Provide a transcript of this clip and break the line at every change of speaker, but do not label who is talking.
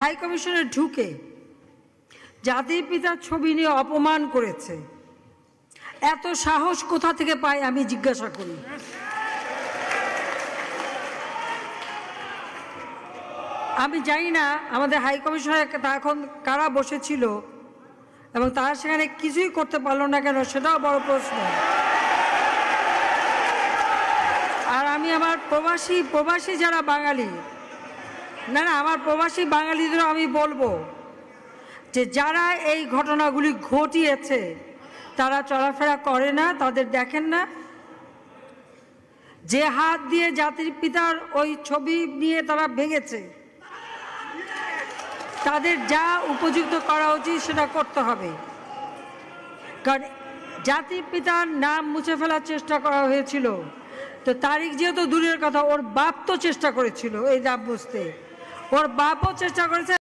High কমিশনে ঢুকে জাতির পিতার ছবি নিয়ে অপমান করেছে। এত সাহস কোথা থেকে পায় আমি জিজ্ঞাসা করি। আমি জানি না আমাদের হাই কমিশনে এখন কারা বসেছিল এবং তারা সেখানে কিছুই করতে পারলো না কেন, সেটাও বড় প্রশ্ন। আর আমি আমার প্রবাসী যারা বাঙালি, না আমার প্রবাসী বাঙালিদেরও আমি বলবো যে যারা এই ঘটনাগুলি ঘটিয়েছে তারা চলাফেরা করে না, তাদের দেখেন না। যে হাত দিয়ে জাতির পিতার ওই ছবি নিয়ে তারা ভেঙেছে, তাদের যা উপযুক্ত করা উচিত সেটা করতে হবে। কারণ জাতির পিতার নাম মুছে ফেলার চেষ্টা করা হয়েছিল, তো তারিখ যেহেতু দূরের কথা, ওর বাপ তো চেষ্টা করেছিল এই নাম মুছতে, ওর বাপও চেষ্টা করেছে।